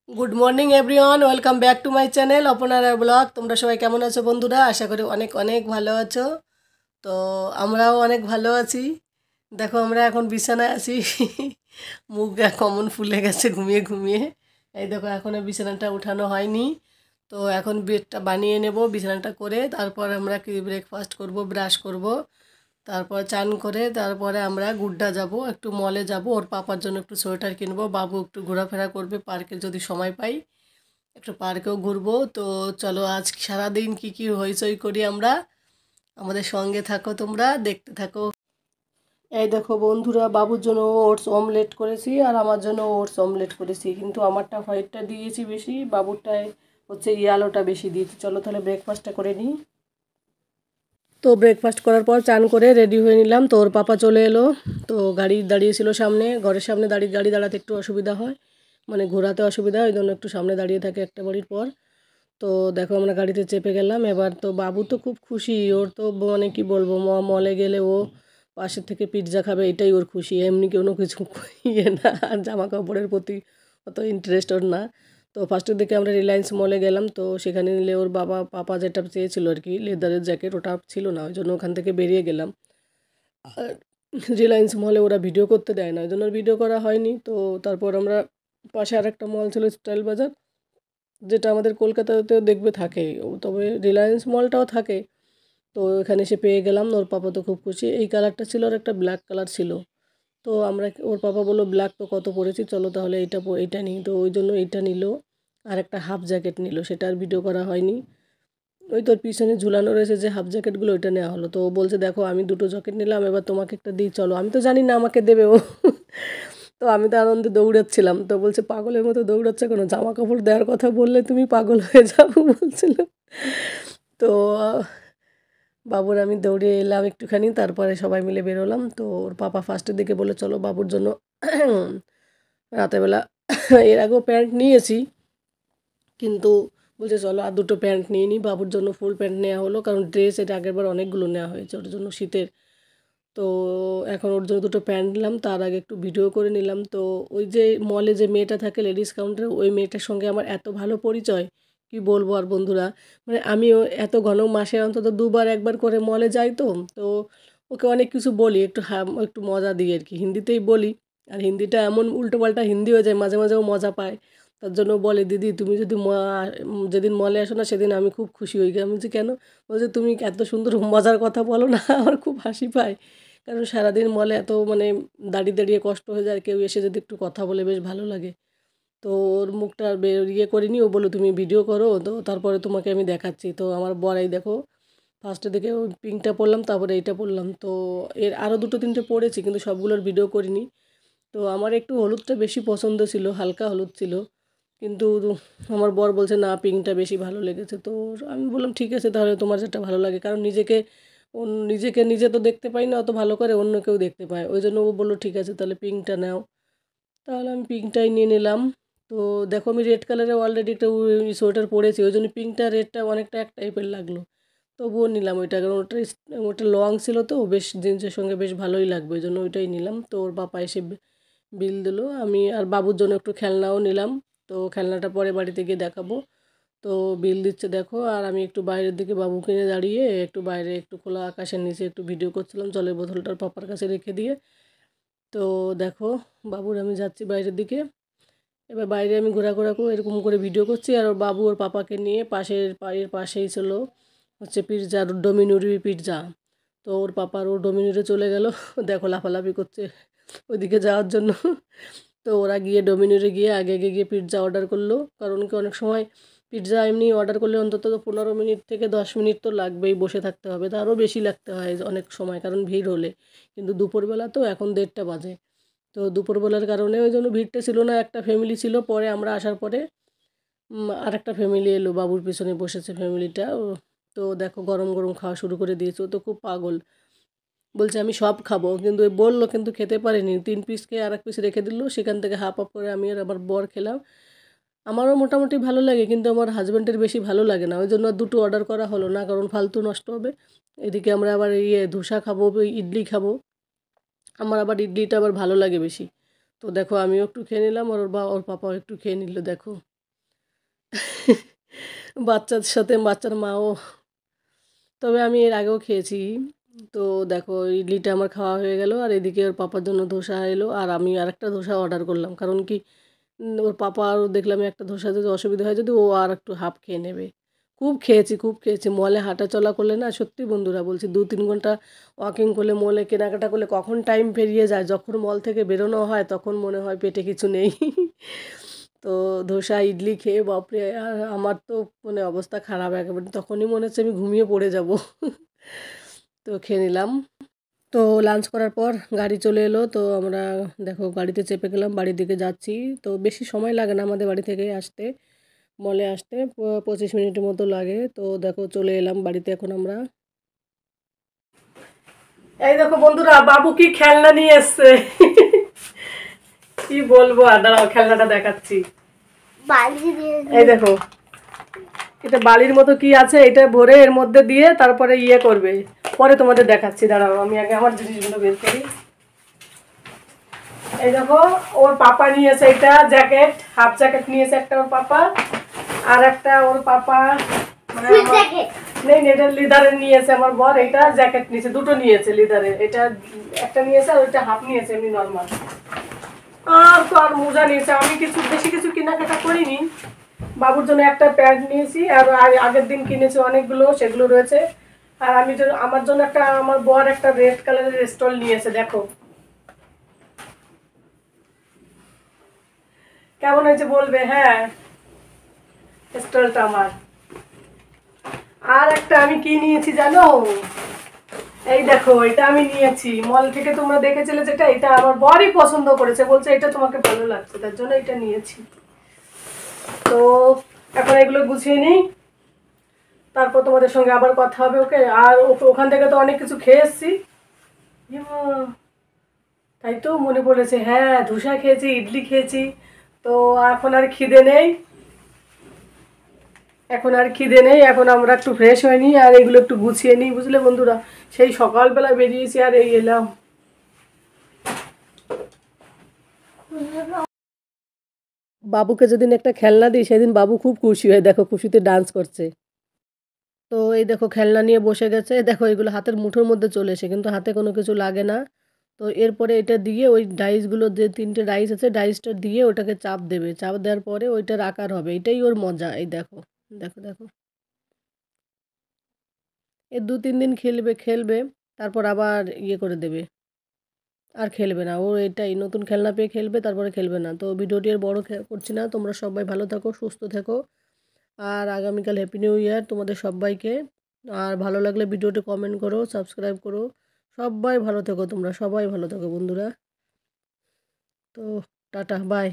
Good morning everyone, welcome back to my channel অপনারা blog. তোমরা সবাই কেমন আছো বন্ধুরা? আশা করি অনেক অনেক ভালো আছো। তো আমরাও অনেক ভালো আছি। দেখো আমরা এখন বিছানায় আছি। মুখ কমন ফুলে গেছে ঘুমিয়ে ঘুমিয়ে। এই দেখো এখনও বিছানাটা উঠানো হয়নি। তো এখন বেডটা বানিয়ে নেব, বিছানাটা করে তারপর আমরা কি ব্রেকফাস্ট করব, ব্রাশ করব, তারপর চান করে তারপরে আমরা গুড্ডা যাব, একটু মলে যাব, ওর পাপার জন্য একটু সোয়েটার কিনবো, বাবু একটু ঘোরাফেরা করবে পার্কে যদি সময় পাই, একটু পার্কেও ঘুরবো। তো চলো আজ সারাদিন কি কি হইচই করি আমরা, আমাদের সঙ্গে থাকো, তোমরা দেখতে থাকো। এই দেখো বন্ধুরা, বাবুর জন্য ওটস অমলেট করেছি আর আমার জন্য ওটস অমলেট করেছি, কিন্তু আমারটা হোয়াইটটা দিয়েছি বেশি, বাবুরটায় হচ্ছে ইয়ালোটা বেশি দিয়েছি। চলো তাহলে ব্রেকফাস্টটা করে নিই। তো ব্রেকফাস্ট করার পর চান করে রেডি হয়ে নিলাম। তো ওর পাপা চলে এলো। তো গাড়ি দাঁড়িয়েছিল সামনে, ঘরের সামনে গাড়ি দাঁড়াতে একটু অসুবিধা হয়, মানে ঘোরাতে অসুবিধা হয়, ওই জন্য একটু সামনে দাঁড়িয়ে থাকে একটা বাড়ির পর। তো দেখো আমরা গাড়িতে চেপে গেলাম। এবার তো বাবু তো খুব খুশি, ওর তো মানে কি বলবো, মলে গেলে ও পাশের থেকে পিৎজা খাবে, এটাই ওর খুশি, এমনি কোনো কিছু ইয়ে না, আর জামা কাপড়ের প্রতি অত ইন্টারেস্ট ওর না। তো ফার্স্টের দিকে আমরা রিলায়েন্স মলে গেলাম, তো সেখানে নিলে ওর পাপা যেটা চেয়েছিল আর কি, লেদারের জ্যাকেট, ওটা ছিল না, ওই জন্য ওখান থেকে বেরিয়ে গেলাম। আর রিলায়েন্স মলে ওরা ভিডিও করতে দেয় না, ওই জন্য ভিডিও করা হয়নি। তো তারপর আমরা পাশে আর একটা মল ছিল স্টাইল বাজার, যেটা আমাদের কলকাতাতেও দেখবে থাকে, তবে রিলায়েন্স মলটাও থাকে। তো এখানে এসে পেয়ে গেলাম, ওর পাপা তো খুব খুশি। এই কালারটা ছিল আর একটা ব্ল্যাক কালার ছিল। তো আমরা, ওর পাপা বললো ব্ল্যাক তো কত পড়েছি, চলো তাহলে এইটা নিই। তো ওই জন্য এইটা নিল, আর একটা হাফ জ্যাকেট নিল, সেটা আর ভিডিও করা হয়নি। ওই তোর পিছনে ঝুলানো রয়েছে যে হাফ জ্যাকেটগুলো, ওইটা নেওয়া হলো। তো ও বলছে দেখো আমি দুটো জ্যাকেট নিলাম, এবার তোমাকে একটা দিই চলো। আমি তো জানি না আমাকে দেবে ও। তো আমি তো আনন্দে দৌড়াচ্ছিলাম। তো বলছে পাগলের মতো দৌড়াচ্ছে কোনো, জামা কাপড় দেওয়ার কথা বললে তুমি পাগল হয়ে যাও বলছিল। তো বাবুর আমি দৌড়ে এলাম একটুখানি, তারপরে সবাই মিলে বেরোলাম। তো ওর পাপা ফার্স্টের দিকে বলে চলো বাবুর জন্য রাতেরবেলা, এর আগেও প্যান্ট নিয়েছি, কিন্তু বলছে চলো আর দুটো প্যান্ট নিয়ে নিই। বাবুর জন্য ফুল প্যান্ট নেওয়া হলো, কারণ ড্রেস এটা আগেরবার অনেকগুলো নেওয়া হয়েছে ওর জন্য শীতের। তো এখন ওর জন্য দুটো প্যান্ট নিলাম, তার আগে একটু ভিডিও করে নিলাম। তো ওই যে মলে যে মেয়েটা থাকে লেডিস কাউন্টারে, ওই মেয়েটার সঙ্গে আমার এত ভালো পরিচয়, কি বলবো আর বন্ধুরা। মানে আমিও এত ঘন, মাসে অন্তত দুবার একবার করে মলে যাই। তো তো ওকে অনেক কিছু বলি, একটু মজা দিই আর কি, হিন্দিতেই বলি। আর হিন্দিটা এমন উল্টোপাল্টা হিন্দি হয়ে যায়, মাঝে মাঝে ও মজা পায়। তার জন্য বলে দিদি তুমি যদি যেদিন মলে আসো না সেদিন আমি খুব খুশি হই। আমি বলছি কেন? বলছে তুমি এত সুন্দর মজার কথা বলো না, আমার খুব হাসি পায়। কারণ সারাদিন মলে এত মানে দাঁড়িয়ে দাঁড়িয়ে কষ্ট হয়ে যায়, কেউ এসে যদি একটু কথা বলে বেশ ভালো লাগে। তো ওর মুখটা আর ইয়ে করিনি, ও বললো তুমি ভিডিও করো, তো তারপরে তোমাকে আমি দেখাচ্ছি। তো আমার বর এই দেখো, ফার্স্টের দিকে ওই পিঙ্কটা পরলাম, তারপরে এইটা পরলাম। তো এর আরও দুটো তিনটে পরেছি, কিন্তু সবগুলোর ভিডিও করিনি। তো আমার একটু হলুদটা বেশি পছন্দ ছিল, হালকা হলুদ ছিল, কিন্তু আমার বর বলছে না পিঙ্কটা বেশি ভালো লেগেছে। তো আমি বললাম ঠিক আছে তাহলে তোমার যেটা ভালো লাগে, কারণ নিজেকে নিজে তো দেখতে পাই না অত ভালো করে, অন্য কেউ দেখতে পায়, ওই জন্য ও বললো ঠিক আছে তাহলে পিঙ্কটা নাও। তাহলে আমি পিঙ্কটাই নিয়ে নিলাম। তো দেখো আমি রেড কালারে অলরেডি একটা সোয়েটার পরেছি, ওই জন্য পিঙ্কটা রেডটা অনেকটা এক টাইপের লাগলো। তবুও নিলাম ওইটা, কারণ ওটা লং ছিল, তো বেশ জিন্সের সঙ্গে বেশ ভালোই লাগবে, ওই জন্য ওইটাই নিলাম। তো ওর বাবা এসে বিল দিল। আমি আর বাবুর জন্য একটু খেলনাও নিলাম। তো খেলনাটা পরে বাড়িতে গিয়ে দেখাবো। তো বিল দিচ্ছে দেখো, আর আমি একটু বাইরের দিকে বাবুকে নিয়ে দাঁড়িয়ে একটু বাইরে একটু খোলা আকাশের নিচে একটু ভিডিও করছিলাম, জলের বোতলটার পাপার কাছে রেখে দিয়ে। তো দেখো বাবুর আমি যাচ্ছি বাইরের দিকে, এবার বাইরে আমি ঘোরাঘোরা করে এরকম করে ভিডিও করছি, আর ওর বাবু ওর পাপাকে নিয়ে পাশের বাড়ির পাশেই ছিল হচ্ছে পিৎজা, ডোমিনোরি পিৎজা। তো ওর পাপার ও ডোমিনোরে চলে গেল, দেখো লাফালাফি করছে ওইদিকে যাওয়ার জন্য। তো ওরা গিয়ে ডোমিনোরে গিয়ে আগে আগে গিয়ে পিৎজা অর্ডার করলো, কারণ কি অনেক সময় পিৎজা এমনি অর্ডার করলে অন্তত 15 মিনিট থেকে 10 মিনিট তো লাগবেই, বসে থাকতে হবে, তারও বেশি লাগতে হয় অনেক সময়, কারণ ভিড় হলে। কিন্তু দুপুরবেলা তো এখন 1:30 বাজে। তো দুপুরবেলার কারণে ওই জন্য ভিড়টা ছিল না, একটা ফ্যামিলি ছিল, পরে আমরা আসার পরে আর একটা ফ্যামিলি এলো, বাবুর পিছনে বসেছে ফ্যামিলিটা। তো দেখো গরম গরম খাওয়া শুরু করে দিয়েছে, ও তো খুব পাগল, বলছে আমি সব খাবো, কিন্তু ওই বললো কিন্তু খেতে পারেনি, 3 পিস খেয়ে আর এক পিস রেখে দিল, সেখান থেকে হাফ হাফ করে আমি আর আমার বর খেলাম। আমারও মোটামুটি ভালো লাগে, কিন্তু আমার হাজব্যান্ডের বেশি ভালো লাগে না, ওই জন্য আর দুটো অর্ডার করা হলো না, কারণ ফালতু নষ্ট হবে। এদিকে আমরা আবার ধোসা খাবো, ইডলি খাবো, আমার আবার ইডলিটা আবার ভালো লাগে বেশি। তো দেখো আমিও একটু খেয়ে নিলাম, আর ওর পাপাও একটু খেয়ে নিল দেখো। বাচ্চার সাথে বাচ্চার মাও। তবে আমি এর আগেও খেয়েছি। তো দেখো ইডলিটা আমার খাওয়া হয়ে গেল, আর এদিকে ওর পাপার জন্য ধোসা এলো, আর আমি আরেকটা ধোসা অর্ডার করলাম, কারণ কি ওর পাপা আরও দেখলাম একটা ধোসা যদি অসুবিধা হয় যদি ও আর একটু হাফ খেয়ে নেবে। খুব খেয়েছি, খুব খেয়েছি। মলে হাঁটা চলা করলে না, সত্যি বন্ধুরা বলছি, 2-3 ঘন্টা ওয়াকিং করলে, মলে কেনাকাটা করলে কখন টাইম পেরিয়ে যায়, যখন মল থেকে বেরোনো হয় তখন মনে হয় পেটে কিছু নেই। তো ধোসা ইডলি খেয়ে বাপরে, আর আমার তো মানে অবস্থা খারাপ একেবারে, তখনই মনে হচ্ছে আমি ঘুমিয়ে পড়ে যাব। তো খেয়ে নিলাম। তো লাঞ্চ করার পর গাড়ি চলে এলো, তো আমরা দেখো গাড়িতে চেপে গেলাম, বাড়ির দিকে যাচ্ছি। তো বেশি সময় লাগে না আমাদের বাড়ি থেকে আসতে, মলে আসতে 25 মিনিটের মতো লাগে। তো দেখো চলে এলাম বাড়িতে এখন আমরা। এই দেখো বন্ধুরা, বাবু কি খেলনা নিয়ে এসছে। কি বলবো, আর দাঁড়াও খেলনাটা দেখাচ্ছি। এই দেখো, এটা বালির মতো কি আছে, এটা ভরে এর মধ্যে দিয়ে তারপরে ইয়ে করবে, পরে তোমাদের দেখাচ্ছি। দাঁড়াও আমি আগে আমার জিনিসগুলো বের করি। এই দেখো, ওর পাপা নিয়েছে এটা জ্যাকেট, হাফ জ্যাকেট নিয়েছে একটা ওর পাপা, আর একটা ওর পাপা মানে নেই, এটা লিদারের নিয়েছে আমার বর, এটা জ্যাকেট নিয়েছে, দুটো নিয়েছে লিদারের, এটা একটা নিয়েছে আর ওইটা হাফ নিয়েছে এমনি নর্মাল। আর তো আর মোজা নিয়েছে, আমি কিছু বেশি কিছু কেনাকাটা করিনি। বাবুর জন্য একটা প্যান্ট নিয়েছি, আর আগের দিন কিনেছি অনেকগুলো, সেগুলো রয়েছে। আর আমি আমার জন্য একটা, আমার বর একটা রেড কালারের স্টল নিয়েছে, দেখো কেমন হয়েছে বলবে। হ্যাঁ, স্টলটা আমার। আর একটা আমি কি নিয়েছি জানো, এই দেখো এটা আমি নিয়েছি মল থেকে, তোমরা দেখেছিলে যেটা, এটা আমার বরই পছন্দ করেছে, বলছে এটা তোমাকে ভালো লাগছে, তার জন্য এটা নিয়েছি। তো এখন এগুলো গুছিয়ে নিই, তারপর তোমাদের সঙ্গে আবার কথা হবে। ওকে, আর ওখান থেকে তো অনেক কিছু খেয়ে এসছি। তাই তো মনে পড়েছে, হ্যাঁ ধোসা খেয়েছি, ইডলি খেয়েছি। তো এখন আর খিদে নেই, এখন আর খিদে নেই, এখন আমরা একটু ফ্রেশ হয়ে নিই আর এগুলো একটু গুছিয়ে নিই, বুঝলে বন্ধুরা। সেই সকালবেলা বেরিয়েছি আর এই এলাম। বাবুকে যেদিন একটা খেলনা দিই সেদিন বাবু খুব খুশি হয়, দেখো খুশিতে ডান্স করছে। তো এই দেখো খেলনা নিয়ে বসে গেছে, দেখো এগুলো হাতের মুঠোর মধ্যে চলে এসে, কিন্তু হাতে কোনো কিছু লাগে না। তো এরপরে এটা দিয়ে ওই ডাইসগুলো, যে 3টে ডাইস আছে, ডাইসটা দিয়ে ওটাকে চাপ দেবে, চাপ দেওয়ার পরে ওইটার আকার হবে, এটাই ওর মজা। এই দেখো, দেখো দেখো, এ 2-3 দিন খেলবে খেলবে, তারপর আবার ইয়ে করে দেবে, আর খেলবে না। ও এটাই নতুন খেলনা পেয়ে খেলবে, তারপরে খেলবে না। তো ভিডিওটি আর বড় করছি না, তোমরা সবাই ভালো থাকো, সুস্থ থেকো, আর আগামীকাল হ্যাপি নিউ ইয়ার তোমাদের সবাইকে। আর ভালো লাগলে ভিডিওটি কমেন্ট করো, সাবস্ক্রাইব করো। সবাই ভালো থেকো, তোমরা সবাই ভালো থেকো বন্ধুরা। তো টাটা, বাই।